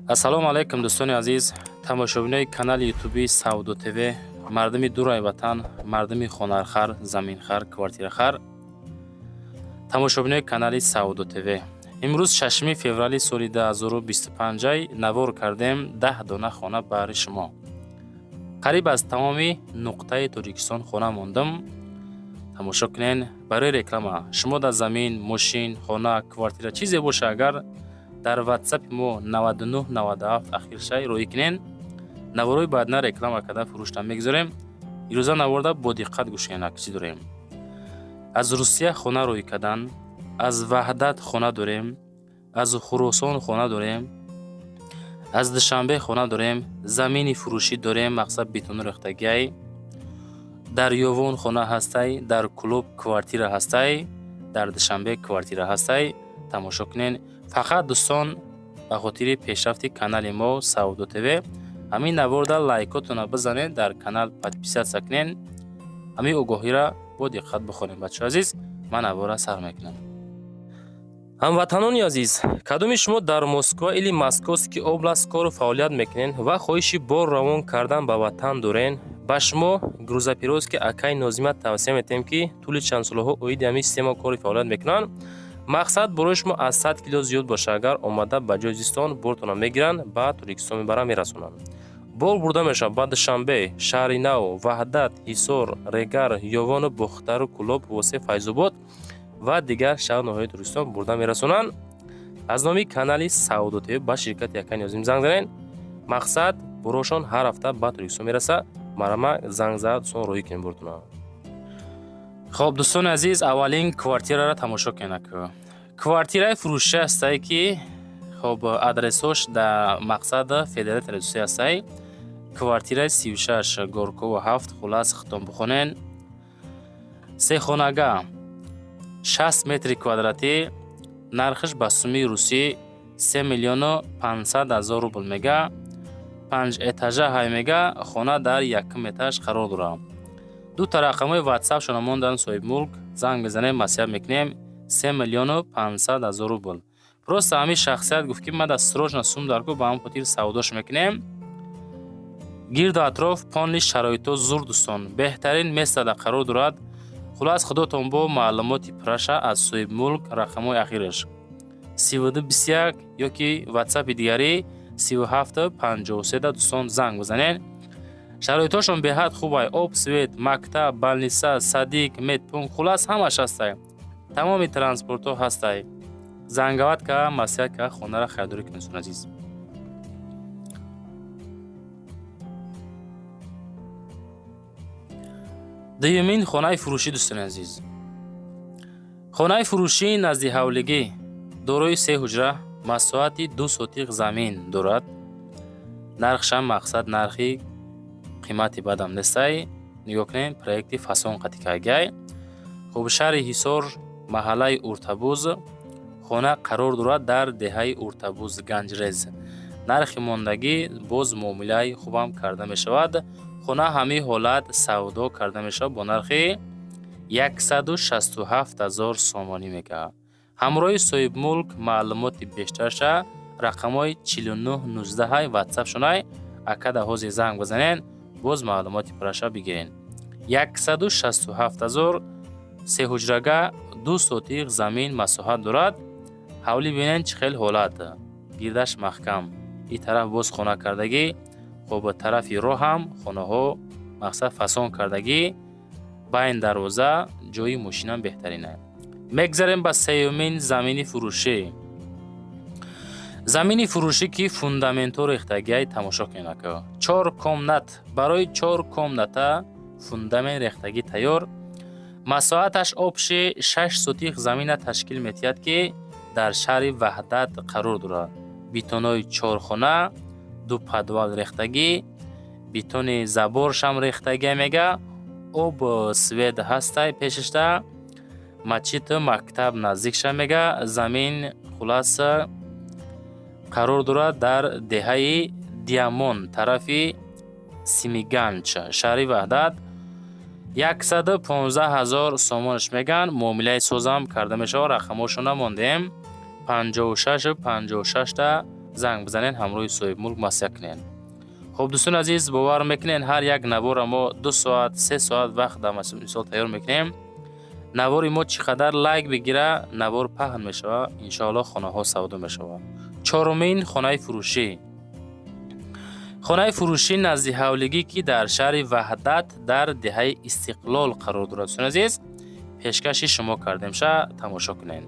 ассалому алайкум дӯстони азиз, тамошобинои канали ютуби Саудо ТВ, мардуми дурай ватан, мардуми хонархар, заминхар, квартирахар, тамошобинои канали Саудо ТВ. имрӯз 6 феврали соли 2025 навор кардем 10 дона хона баҳри шумо. қариб аз тамоми нуқтаи Тоҷикистон хона мондам. тамошо кунен. барои реклама шумо дар замин, мошин, хона, квартира чизе боша, агар дар ватсапи мо 9997 ахир шай роӣ кунен, наворои баъдна реклама карда фурӯшта мегузорем. ирӯза наворда бо диққат гӯш кунед чӣ дорем. аз Русия хона роӣ кардан, аз Ваҳдат хона дорем, аз Хуросон хона дорем, аз Душанбе хона дорем, замини фурӯшӣ дорем, мақсад бетону рехтагиай. дар Ёвон хона ҳастай, дар Клуб квартира ҳастай, дар Душанбе квартира ҳастай. тамошо кунен. фақат дӯстон ба хотири пешрафти канали мо Саудо ТВ ҳамин наворда лайкотона бизанед, дар канал подписатсия кунен. ҳамин огоҳиро бо диққат бихонем. бачаҳои азиз, ман навора сар мекунам. ҳамватанони азиз, кадоми шумо дар Москва или Московский област кору фаъолият мекунен ва хоҳиши бор равон кардан ба ватан дорен, ба шумо грузопировски акаи Нозима тавсия метем ки тӯли чандсолаҳо оиди ҳамин система кори фаъолият мекунанд. мақсад барои шумо аз 100 кило зиёд боша, агар омада ба ҷои зистон бортона мегиранд, ба Тоҷикистон мебаранд, мерасонанд. бор бурда мешавад ба Душанбе, Шаҳри Нав, Ваҳдат, Ҳисор, Регар, Ёвону, Бухтару, Кулоб, Восе, Файзобод ва дигар шаҳр ноҳияи Тоҷикистон бурда мерасонанд. аз номи канали Саудо ТВ ба ширкати Акаи Нозим занг занед. мақсад борошон ҳар ҳафта ба Тоҷикистон мераса. марама занг зад дӯстон роҳӣ кунем бортона. хоб дӯстони азиз, аввалин квартираро тамошо кунед. квартираи фурӯшӣ ҳастай ки хоб адресош дар мақсад Федерали Телевизия ҳастай. квартираи 36 Горкова 7 хулас хитом бихонен. сехонага 60 метри квадратӣ, нархиш ба сумии русӣ 3 миллиону 500 ҳазор рубл мега. 5 этажа ҳай мега. хона дар якум этаж қарор дорад. ду та рақамои ватсап шона мондан соҳиби мулк занг мезанем, масиҳат мекунем. 3 миллиону 500 ҳазор рубл. просто ҳамин шахсият гуфт ки ман дар срочно сум дарку, ба ҳамин хотир савдош мекунем. гирду атроф полни шароито зур дӯстон, беҳтарин местада қарор дорад. хулас худотон бо маълумоти праша аз соҳиби мулк рақамои ахираш 3221 ёки ватсапи дигари 3753 дӯстон занг бизанед. шароитошон беҳад хубай. об, свет, мактаб, балниса, садик, медпункт, хулас ҳамаш ҳастай. тамоми транспортҳо ҳастай. зангават ка масиҳат ка хонаро харидорӣ кунед дӯстон азиз. дуюмин хонаи фурӯшӣ дӯстони азиз. хонаи фурӯшӣ назди ҳавлигӣ дорои 3 ҳуҷра, масоҳати 2 сотиқ замин дорад. нархшам мақсад нархи қимати бадам нестай. нигоҳ кунед, проекти фасон қатикагай. хуб шаҳри Ҳисор, маҳаллаи Уртабуз, хона қарор дорад дар деҳаи Уртабуз Ганҷрез. нархи мондагӣ боз муомилаи хубам карда мешавад. хона ҳамин ҳолат савдо карда мешавад бо нархи 167 ҳазор сомонӣ мега. ҳамроҳи соҳиби мулк маълумоти бештарша рақамои 4919 ватсап шунай акада ҳозир занг бизанед, боз маълумоти праша бигирен. 167 ҳазор, 3 ҳуҷрага 2 сотиқ замин масоҳат дорад. ҳавлӣ бинен чӣ хел ҳолат. гирдаш маҳкам. ин тараф боз хона кардагӣ. хоб тарафи роҳ ҳам хонаҳо мақсад фасон кардагӣ. байн дарвоза ҷои мошинам беҳтарин аст. мегзарем ба сеюмин замини фурӯшӣ. замини фурӯшӣ ки фундаментҳо рехтагиай тамошо кунед. 4 комнат. барои 4 комната фундамент рехтагӣ тайёр. масоҳаташ обши 6 сотиқ замина ташкил метиҳад ки дар шаҳри Ваҳдат қарор дорад. битонои 4 хона, 2 падвал рехтагӣ, битони заборшам рехтагӣ мега. об, свет ҳастай пешашта. мачит, мактаб наздикша мега. замин хуласа қарор дорад дар деҳаи Диамон, тарафи Симиганч, шаҳри Ваҳдат. 115 ҳазор сомонаш меган. муомилаи созам карда мешавад. рақамошона мондем. 56 56 та занг бизанен, ҳамроҳи соҳиб мулк масъя кунен. хуб дӯстон азиз, бовар мекунен ҳар як навора мо 2 соат 3 соат вақт дар мисол тайёр мекунем. навори мо чӣ қадар лайк бигира, навор паҳн мешава, иншоаллоҳ хонаҳо савдо мешава. чорумин, хонаи фурӯшӣ. хонаи фурӯшӣ назди ҳавлигӣ ки дар шаҳри Ваҳдат дар деҳаи Истиқлол қарор дорад. дӯстон азиз, пешкаши шумо кардем, ша тамошо кунед.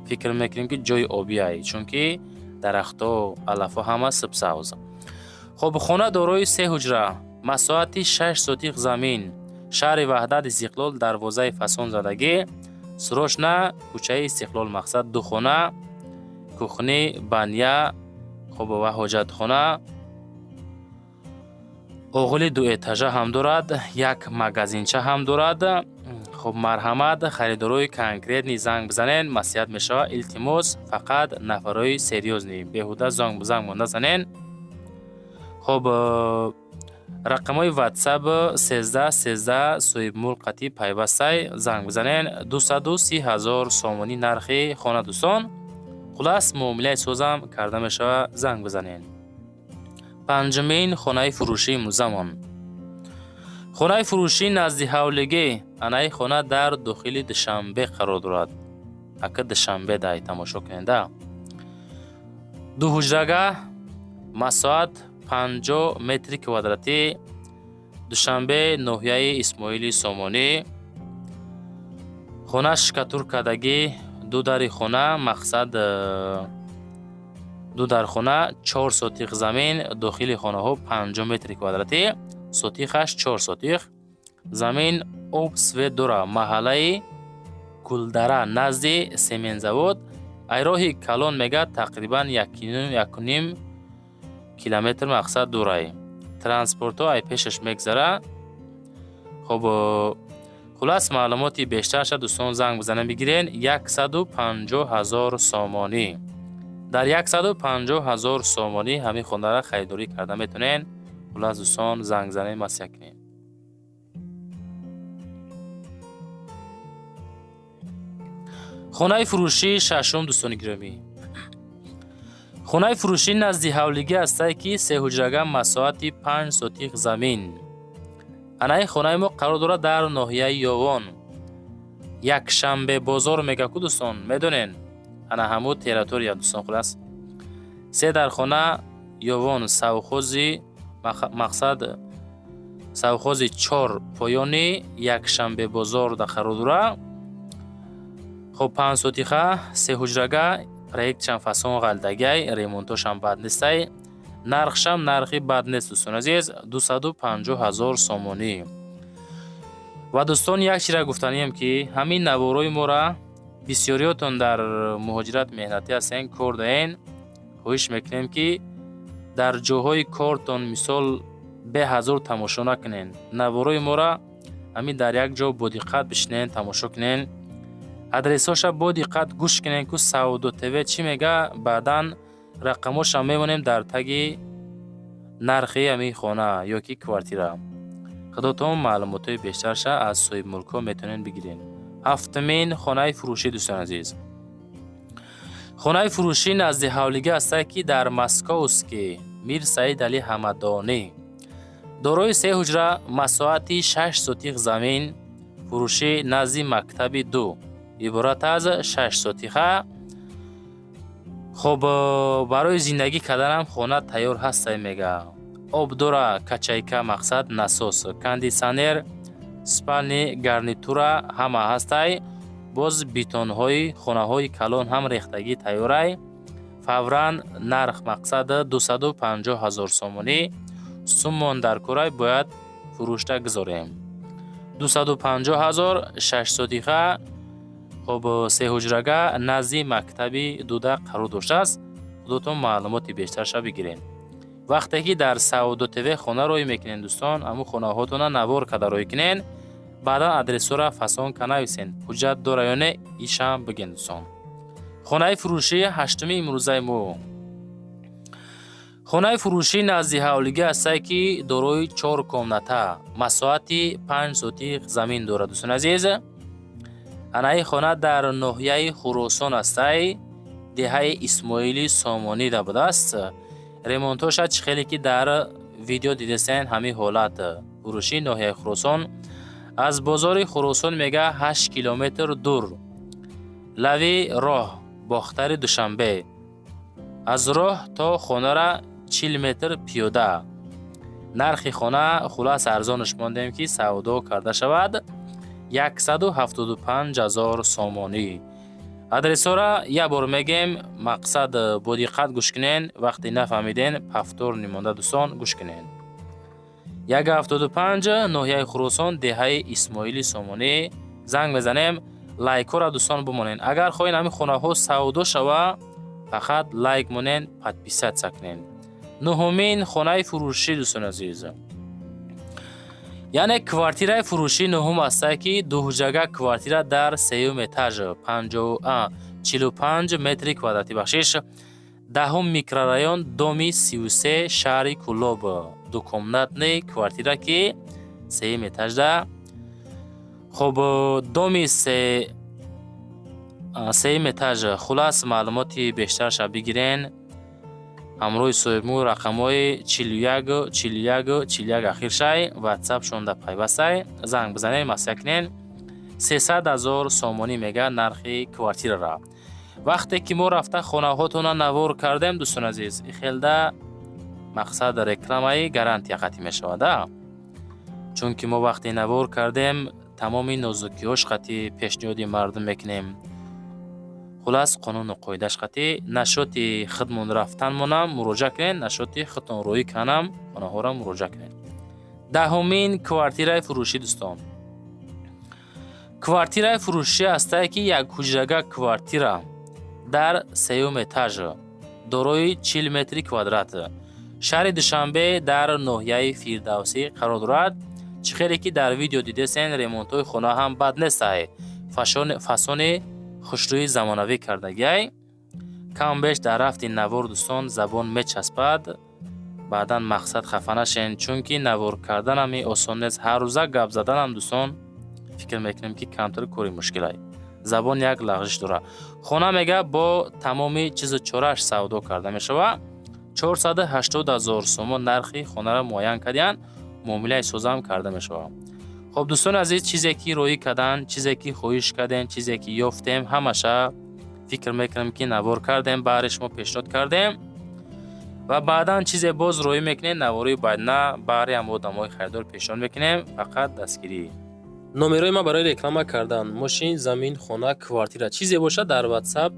фикр мекунем ки ҷои обӣ ай, чунки дарахтҳо, алафҳо ҳама сабзавз. хуб, хона дорои 3 ҳуҷра, масоҳати 6 сотиқ замин, шаҳри Ваҳдат, Истиқлол, дарвозаи фасон задагӣ, срочна, кӯчаи Истиқлол. мақсад 2 хона, кухни, баня, хуб ва ҳоҷатхона, оғили 2 этажа ҳам дорад, як магазинча ҳам дорад. хуб, марҳамат, харидорои конкретни занг бизанен, маслиҳат мешава. илтимос, фақат нафарои серьёзни, беҳуда занг монда занен. хуб, рақамҳои WhatsApp 13 соҳибмулк қатъи пайвастай, занг бизанен. 230 000 сомонӣ нархи хона дӯстон. хулас муомилаи созам карда мешава, занг бизанен. панҷумин, хонаи фурӯшии музамон. хонаи фурӯшӣ назди ҳавлигӣ, анаи хона дар дохили Душанбе қарор дорад. ака Душанбе дай тамошо куненда. 2 ҳуҷрага, масоҳат 50 метри квадратӣ, Душанбе, ноҳияи Исмоили Сомонӣ. хона шикатуркадагӣ, 2 дари хона, мақсад 2 дар хона, 4 сотиқ замин, дохили хонаҳо 50 метри квадратӣ, сотиқаш 4 сотиқ. замин об свет дора, маҳаллаи Кулдара назди семензавод. айроҳи калон мегӯяд тақрибан 1.5 километр мақсад дурай. транспортҳо ай пешаш мегзара. хуб, хулас маълумоти бештарша дӯстон занг бизанен бигирен. 150 000 сомонӣ. дар 150 000 сомонӣ ҳамин хонаро харидорӣ карда метонен. хулас дӯстон занг занен, масъя кунен. хонаи фурӯшӣ шашум дӯстони гиромӣ. хонаи фурӯшӣ назди ҳавлигӣ ҳастае ки 3 ҳуҷрага, масоҳати 5 сотиқ замин. анаи хонаи мо қарор дорад дар ноҳияи Ёвон. якшанбе бозор мега ку дӯстон, медонен? ана ҳамо территория дӯстон. хулас 3 дар хона Ёвон, савхози мақсад савхози 4 поёни якшанбе бозор да қарор дорад. хуб, 5 сотиқа, 3 ҳуҷрага, проектшам фасон ғалдагай, ремонтошам бад нестай. нархшам нархи бад нест дӯстон азиз, 250 000 сомонӣ. ва дӯстон як чизра гуфтанием ки ҳамин наворои мора бисёриётон дар муҳоҷират меҳнатӣ ҳастен, кор даен. хоҳиш мекунем ки дар ҷоҳои кортон мисол беҳазор тамошо накунен. наворои мора ҳамин дар як ҷо бодиққат бишинен, тамошо кунен. адресоша бодиққат гӯш кунен ку Саудо ТВ чӣ мега. баъдан рақамоша мемонем дар таги нархи ҳамин хона ё ки квартира. худотон маълумотои бештарша аз соҳибмулкҳо метонен бигирен. ҳафтумин, хонаи фурӯшӣ дӯстон азиз. хонаи фурӯшӣ назди ҳавлигӣ ҳастае ки дар Москоуст ки Мир Саид Али Ҳамадонӣ. дорои 3 ҳуҷра, масоҳати 6 сотиқ замин, фурӯшӣ назди мактаби 2, иборат аз 6 сотиқа. хуб, барои зиндагӣ карданам хона тайёр ҳастай мега. об дора, качайка мақсад насос, кондитсионер, спални гарнитура ҳама ҳастай. боз битонҳои хонаҳои калон ҳам рехтагӣ тайёрай. фавран нарх мақсад 250 000 сомонӣ. суммон дар корай бояд фурӯшта гузорем. 250 000, 6 сотиқа. хуб, 3 ҳуҷрага назди мактаби дуда қарор доштааст. худотон маълумоти бештарша бигирен. вақте ки дар Саудо ТВ хона роӣ мекунен дӯстон, аму хонаҳотона навор карда роӣ кунен. баъдан адресора фасон ка нависен, ҳуҷҷат дора ё не, ишам биген дӯстон. хонаи фурӯшӣ ҳаштуми имрӯзаи мо. хонаи фурӯшӣ назди ҳавлигӣ ҳастае ки дорои 4 комната, масоҳати 5 сотиқ замин дорад дӯстон азиз. анаи хона дар ноҳияи Хӯросон ҳастай. деҳаи Исмоили Сомонӣ да будааст. ремонтоша чӣ хеле ки дар видео дидесен ҳамин ҳолат. фурӯши ноҳияи Хуросон аз бозори Хуросон мега 8 километр дур. лави роҳ бохтари Душанбе. аз роҳ то хонара 40 метр пиёда. нархи хона хулас арзонаш мондем ки савдо карда шавад 175,000 сомонӣ. адресора як бор мегем, мақсад бо диққат гӯш кунен, вақте нафаҳмиден пафтор нимонда дӯстон гӯш кунен. 175 ноҳияи Хуросон деҳаи Исмоили Сомонӣ. занг мезанем, лайкора дӯстон бумонен. агар хоҳен ҳамин хонаҳо савдо шава, фақат лайк монен, подписатсия кунен. нуҳумин хонаи фурӯшӣ дӯстон азиз. яъне квартираи фурӯшӣ нуҳум аста ки дуҳуҷага квартира дар сеюм этаж 45 метри квадратӣ бахшиш. даҳум микрорайон доми 33 шаҳри Кӯлоб. дукомнатни квартира ки сеюм этажда. хуб доми сеюм этаж. хулас маълумоти бештарша бигирен. ҳамроҳи соҳибмул рақамҳои 41 ахиршай ватсап шонда пайвастай. занг бизанем, масъя кунен. 300,000 сомонӣ мега нархи квартирара. вақте ки мо рафта хонаҳотона навор кардем дӯстон азиз, ихелда мақсад рекламаи гарантия қатъӣ мешавада. чунки мо вақте навор кардем тамоми нозукиҳош қатъӣ пешниҳоди мардум мекунем. хулас қонуну қоидаш қатъӣ. нашоти худмон рафтанмонам муроҷиа кунед, нашоти худтон роҳӣ канам хонаҳоро муроҷиа кунед. даҳумин квартираи фурӯшӣ дӯстон. квартираи фурӯшӣ астае ки як ҳуҷрага квартира дар сеюм этаж дорои 40 метри квадрат. шаҳри Душанбе дар ноҳияи Фирдавсӣ қарор дорад. чӣ хеле ки дар видео дидесен, ремонтҳои хона ҳам бад нестай. фасони хушрӯи замонавӣ кардагиай. камбеш дар рафти навор дӯстон забон мечаспад. баъдан мақсад хафа нашен, чунки навор карданам осон нест. ҳаррӯза гап заданам дӯстон фикр мекунем ки камтар кори мушкилай. забон як лағжиш дорад. хона мега бо тамоми чизу чорааш савдо карда мешава. 480,000 сомон нархи хонара муайян кардиян. муомилаи созам карда мешава. хуб дӯстон азиз, чизе ки роӣ кардан, чизе ки хоҳиш кардем, чизе ки ёфтем, ҳамаша фикр мекунем ки навор кардем, баъри шумо пешниҳод кардем ва баъдан чизе боз роӣ мекунем, навории баъдна баъри ҳам одамои харидор пешниҳод мекунем. фақат дастгирӣ. номерои ма барои реклама кардан, мошин, замин, хона, квартира чизе бошад дар ватсап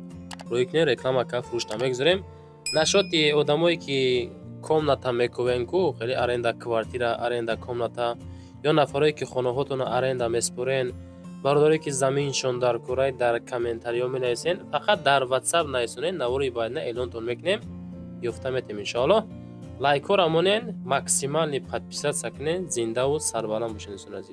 роӣ кунем, реклама ка фурӯш намегузорем. нашоти одамое ки комната мекувен ку, хеле аренда квартира, аренда комната, ё нафаре ки хонаҳотона аренда меспорен, бародаре ки заминшон дар курай, дар комментариҳо менависен, фақат дар ватсап нависонен, навори баъдна эълонтон мекунем, ёфта метем иншоаллоҳ. лайкҳоро монен, максимални подписатсия кунен. зиндаву сарбаланд бошед дӯстон азиз.